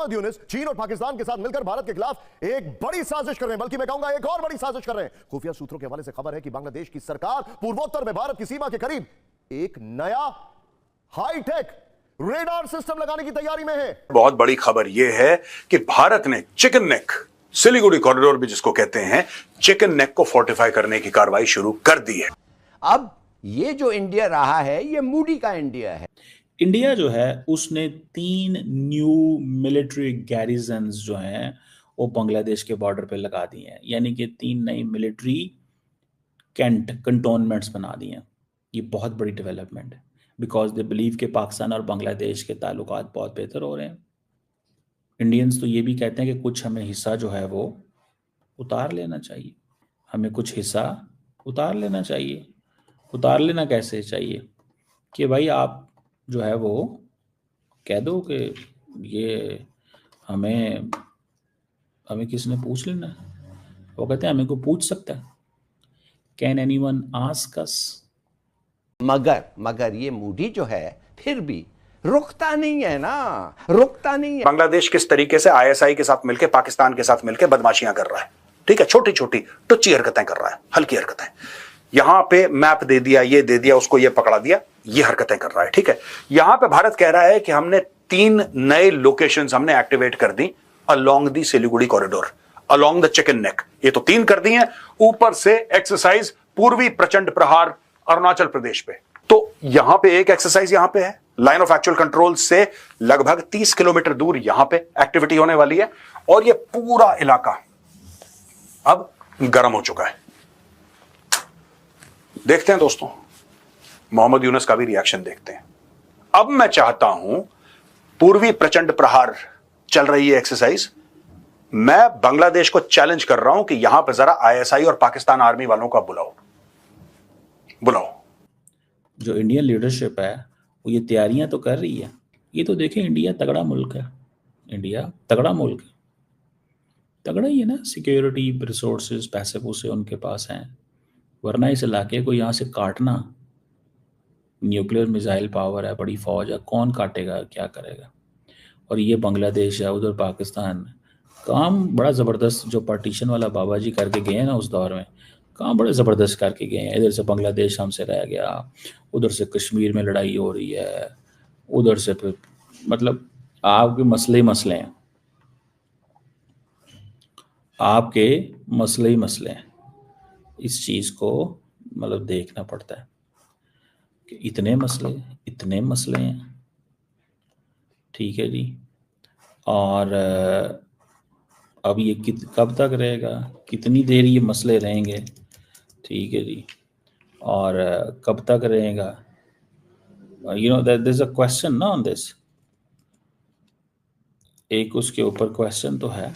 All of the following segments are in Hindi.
मोहम्मद यूनुस चीन और पाकिस्तान के साथ मिलकर भारत के खिलाफ एक बड़ी साजिश कर रहे हैं, बल्कि मैं कहूंगा एक और बड़ी साजिश कर रहे हैं। खुफिया सूत्रों के हवाले से खबर है कि बांग्लादेश की सरकार पूर्वोत्तर में भारत की सीमा के करीब एक नया हाईटेक रेडार सिस्टम लगाने की तैयारी में है। बहुत बड़ी खबर यह है कि भारत ने चिकन नेक, सिलीगुड़ी कॉरिडोर भी जिसको कहते हैं, चिकन नेक को फोर्टिफाई करने की कार्रवाई शुरू कर दी है। अब ये जो इंडिया रहा है ये मूडी का इंडिया है। इंडिया जो है उसने 3 न्यू मिलिट्री गैरिजन्स जो हैं वो बांग्लादेश के बॉर्डर पे लगा दिए हैं, यानी कि 3 नई मिलिट्री कंटोनमेंट्स बना दिए हैं। ये बहुत बड़ी डेवलपमेंट है बिकॉज दे बिलीव कि पाकिस्तान और बांग्लादेश के ताल्लुकात बहुत बेहतर हो रहे हैं। इंडियंस तो ये भी कहते हैं कि कुछ हमें हिस्सा जो है वो उतार लेना चाहिए, हमें कुछ हिस्सा उतार लेना चाहिए। उतार लेना कैसे चाहिए कि भाई आप जो है वो कह दो कि ये हमें किसने पूछ लेना है। वो कहते हैं हमें को पूछ सकता है, कैन एनीवन आस्क अस। मगर ये मूडी जो है फिर भी रुकता नहीं है ना, रुकता नहीं है। बांग्लादेश किस तरीके से आईएसआई के साथ मिलकर, पाकिस्तान के साथ मिलकर बदमाशियां कर रहा है, ठीक है, छोटी छोटी टुच्ची हरकतें कर रहा है, हल्की हरकतें। यहां पे मैप दे दिया, ये दे दिया, उसको ये पकड़ा दिया, ये हरकतें कर रहा है, ठीक है। यहां पे भारत कह रहा है कि हमने 3 नए लोकेशंस हमने एक्टिवेट कर दी along the Siliguri corridor, along the chicken neck. ये तो 3 कर दी हैं, ऊपर से एक्सरसाइज पूर्वी प्रचंड प्रहार अरुणाचल प्रदेश पे। तो यहां पे एक एक्सरसाइज यहां पे है, लाइन ऑफ एक्चुअल कंट्रोल से लगभग 30 किलोमीटर दूर यहां पे एक्टिविटी होने वाली है, और ये पूरा इलाका अब गर्म हो चुका है। देखते हैं दोस्तों, मोहम्मद यूनुस का भी रिएक्शन देखते हैं। अब मैं चाहता हूं, पूर्वी प्रचंड प्रहार चल रही है एक्सरसाइज, मैं बांग्लादेश को चैलेंज कर रहा हूं कि यहां पर जरा आईएसआई और पाकिस्तान आर्मी वालों का बुलाओ। जो इंडियन लीडरशिप है वो ये तैयारियां तो कर रही है। ये तो देखें, इंडिया तगड़ा मुल्क है, इंडिया तगड़ा मुल्क है, तगड़ा ही है ना, सिक्योरिटी, रिसोर्सेज, पैसे पूसे उनके पास हैं। वरना इस इलाके को यहाँ से काटना, न्यूक्लियर मिसाइल पावर है, बड़ी फौज है, कौन काटेगा, क्या करेगा। और ये बांग्लादेश है, उधर पाकिस्तान, काम बड़ा ज़बरदस्त जो पार्टीशन वाला बाबा जी करके गए हैं ना उस दौर में, काम बड़े ज़बरदस्त करके गए हैं। इधर से बांग्लादेश हमसे रह गया, उधर से कश्मीर में लड़ाई हो रही है, उधर से फिर मतलब आपके मसले ही मसले हैं, आपके मसले ही मसले हैं। इस चीज़ को मतलब देखना पड़ता है कि इतने मसले हैं, ठीक है जी। और अब ये कब तक रहेगा, कितनी देर ये मसले रहेंगे, ठीक है जी, और कब तक रहेगा, you know there is a question ना ऑन दिस। एक उसके ऊपर क्वेश्चन तो है।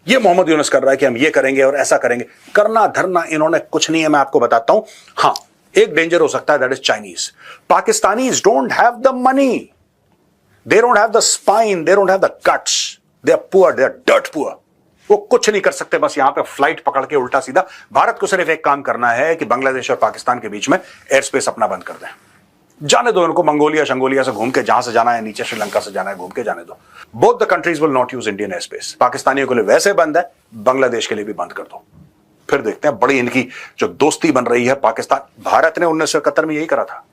ये मोहम्मद यूनुस कर रहा है कि हम ये करेंगे और ऐसा करेंगे, करना धरना इन्होंने कुछ नहीं है। मैं आपको बताता हूं, हाँ एक डेंजर हो सकता है, that is Chinese. Pakistanis don't have the money, they don't have the spine, they don't have the guts, they are poor, they are dirt poor. वो कुछ नहीं कर सकते, बस यहां पे फ्लाइट पकड़ के उल्टा सीधा। भारत को सिर्फ एक काम करना है कि बांग्लादेश और पाकिस्तान के बीच में एयर स्पेस अपना बंद कर दें। जाने दो उनको, मंगोलिया शंगोलिया से घूम के जहां से जाना है, नीचे श्रीलंका से जाना है, घूम के जाने दो। Both the countries will not use Indian air space. पाकिस्तानियों के लिए वैसे बंद है, बांग्लादेश के लिए भी बंद कर दो। फिर देखते हैं बड़ी इनकी जो दोस्ती बन रही है पाकिस्तान। भारत ने 1971 में यही करा था।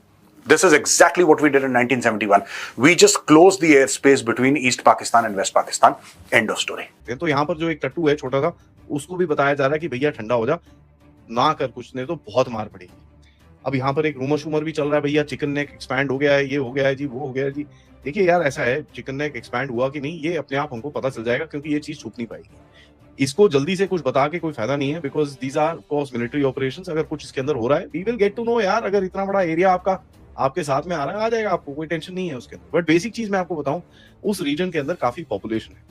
This is exactly what we did in 1971। We just close the air space between East Pakistan and West Pakistan. End of story. तो यहाँ पर जो एक टट्टू है छोटा सा, उसको भी बताया जा रहा है कि भैया ठंडा हो जा, ना कर कुछ, नहीं तो बहुत मार पड़ेगी। अब यहाँ पर एक रूमर शूमर भी चल रहा है, भैया चिकन नेक एक्सपैंड हो गया है, ये हो गया है जी, वो हो गया है जी। देखिए यार, ऐसा है, चिकन नेक एक्सपैंड हुआ कि नहीं ये अपने आप हमको पता चल जाएगा, क्योंकि ये चीज छुप नहीं पाएगी। इसको जल्दी से कुछ बता के कोई फायदा नहीं है, because these are course military operations. अगर कुछ इसके अंदर हो रहा है, we will get to know यार। अगर इतना बड़ा एरिया आपका आपके साथ में आ रहा है, आ जाएगा, आपको कोई टेंशन नहीं है उसके अंदर। बट बेसिक चीज मैं आपको बताऊं, उस रीजन के अंदर काफी पॉपुलेशन है,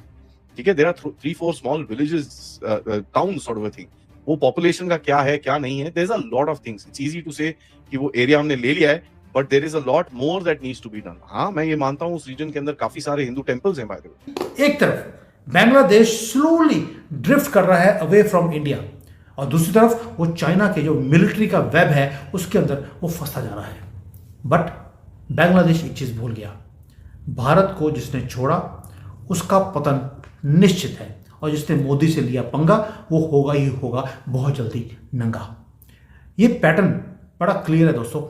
ठीक है। There are 3-4 small villages, town sort of a thing. वो पॉपुलेशन का क्या है क्या नहीं है, there is a lot of things. It's easy to say कि वो एरिया हमने ले लिया है, but there is a lot more that needs to be done. हाँ, मैं ये मानता हूँ उस रीजन के अंदर काफी सारे हिंदू टेंपल्स हैं बाय द वे। एक तरफ बांग्लादेश स्लोली ड्रिफ्ट कर रहा है अवे फ्रॉम इंडिया, और दूसरी तरफ वो चाइना के जो मिलिट्री का वेब है उसके अंदर वो फंसता जा रहा है। बट बांग्लादेश एक चीज भूल गया, भारत को जिसने छोड़ा उसका पतन निश्चित है। और जिसने मोदी से लिया पंगा वो होगा ही होगा बहुत जल्दी नंगा। ये पैटर्न बड़ा क्लियर है दोस्तों।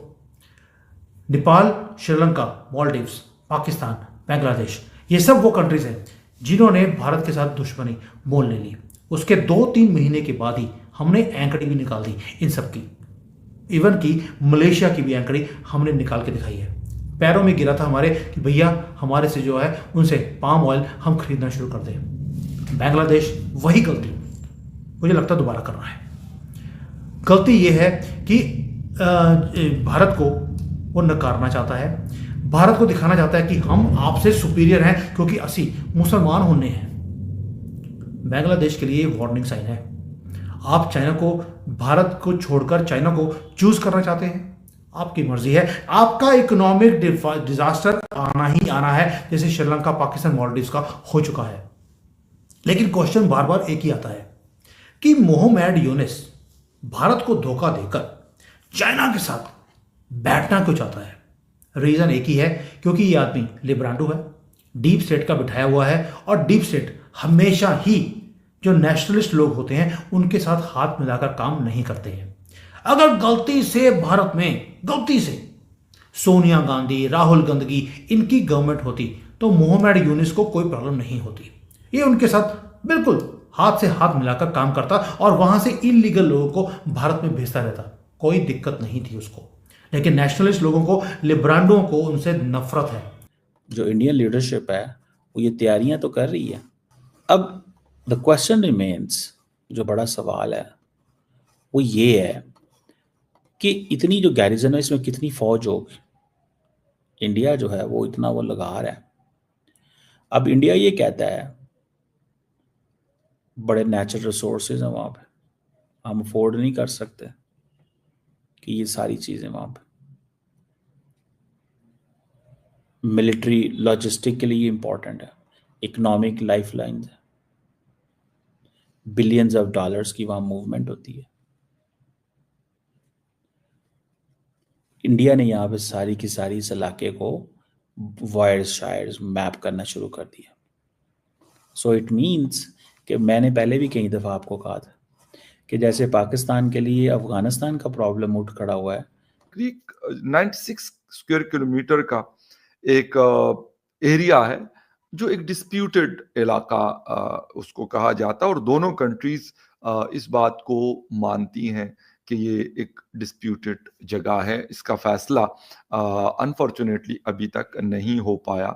नेपाल, श्रीलंका, मालदीव्स, पाकिस्तान, बांग्लादेश, ये सब वो कंट्रीज हैं जिन्होंने भारत के साथ दुश्मनी मोल ले ली। उसके 2-3 महीने के बाद ही हमने एंकड़ी भी निकाल दी इन सब की। इवन की मलेशिया की भी एंकड़ी हमने निकाल के दिखाई है। पैरों में गिरा था हमारे कि भैया हमारे से जो है उनसे पाम ऑयल हम खरीदना शुरू कर दें। बांग्लादेश वही गलती मुझे लगता दोबारा कर रहा है। गलती यह है कि भारत को वो नकारना चाहता है, भारत को दिखाना चाहता है कि हम आपसे सुपीरियर हैं क्योंकि असी मुसलमान होने हैं। बांग्लादेश के लिए वार्निंग साइन है। आप चाइना को, भारत को छोड़कर चाइना को चूज करना चाहते हैं, आपकी मर्जी है। आपका इकोनॉमिक डिजास्टर आना ही आना है, जैसे श्रीलंका, पाकिस्तान, मालदीव्स का हो चुका है। लेकिन क्वेश्चन बार बार एक ही आता है कि मोहम्मद यूनुस भारत को धोखा देकर चाइना के साथ बैठना क्यों चाहता है? रीजन एक ही है, क्योंकि ये आदमी लिब्रांडो है, डीप स्टेट का बिठाया हुआ है। और डीप स्टेट हमेशा ही जो नेशनलिस्ट लोग होते हैं उनके साथ हाथ मिलाकर काम नहीं करते हैं। अगर गलती से भारत में गलती से सोनिया गांधी, राहुल गांधी इनकी गवर्नमेंट होती तो मोहम्मद यूनुस को कोई प्रॉब्लम नहीं होती। ये उनके साथ बिल्कुल हाथ से हाथ मिलाकर काम करता और वहां से इलीगल लोगों को भारत में भेजता रहता, कोई दिक्कत नहीं थी उसको। लेकिन नेशनलिस्ट लोगों को, लिब्रांडो को उनसे नफरत है। जो इंडियन लीडरशिप है वो ये तैयारियां तो कर रही है। अब द क्वेश्चन रिमेन्स, जो बड़ा सवाल है वो ये है कि इतनी जो गैरिजन है इसमें कितनी फौज होगी। इंडिया जो है वो इतना वो लगा रहा है। अब इंडिया ये कहता है बड़े नेचुरल रिसोर्सेज हैं वहाँ पे, हम अफोर्ड नहीं कर सकते कि ये सारी चीज़ें वहाँ पे। मिलिट्री लॉजिस्टिक के लिए इंपॉर्टेंट है, इकोनॉमिक लाइफ लाइन्स है, बिलियंस ऑफ डॉलर्स की वहाँ मूवमेंट होती है। इंडिया ने यहाँ पे सारी की सारी इस इलाके को वायर्स शायर्स मैप करना शुरू कर दिया। सो इट मीन्स कि मैंने पहले भी कई दफ़ा आपको कहा था कि जैसे पाकिस्तान के लिए अफगानिस्तान का प्रॉब्लम उठ खड़ा हुआ है। 96 स्क्वायर किलोमीटर का एक एरिया है जो एक डिस्प्यूटेड इलाका उसको कहा जाता है, और दोनों कंट्रीज इस बात को मानती हैं कि ये एक डिस्प्यूटेड जगह है। इसका फैसला अनफॉर्चुनेटली अभी तक नहीं हो पाया।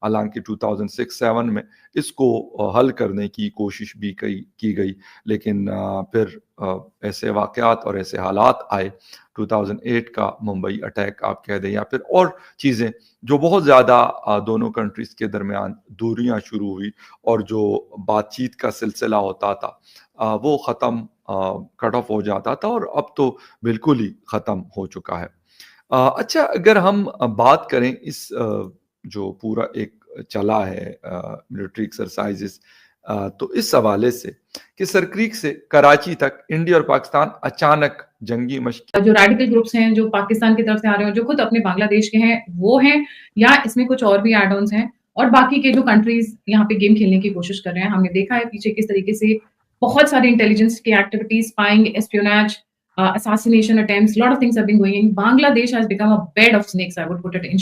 हालांकि 2006-07 में इसको हल करने की कोशिश भी की गई, लेकिन फिर ऐसे वाक़यात और ऐसे हालात आए, 2008 का मुंबई अटैक आप कह दें, या फिर और चीज़ें जो बहुत ज़्यादा दोनों कंट्रीज़ के दरमियान दूरियां शुरू हुई और जो बातचीत का सिलसिला होता था वो ख़त्म, कट ऑफ हो जाता था, और अब तो बिल्कुल ही ख़त्म हो चुका है। अच्छा, अगर हम बात करें इस जो पूरा एक चला है मिलिट्री एक्सरसाइजेस, तो इस हवाले से कि सरक्रीक से कराची तक इंडिया और पाकिस्तान अचानक जंगी मशक़, जो रेडिकल ग्रुप्स हैं जो पाकिस्तान की तरफ से आ रहे हैं, जो खुद अपने बांग्लादेश के हैं वो हैं, या इसमें कुछ और भी एड ऑन्स हैं, और बाकी के जो कंट्रीज यहाँ पे गेम खेलने की कोशिश कर रहे हैं। हमने देखा है पीछे किस तरीके से बहुत सारे इंटेलिजेंस की activities, spying, espionage, assassination attempts, lot of things have been going in. Bangladesh has become a bed of snakes, I would put it in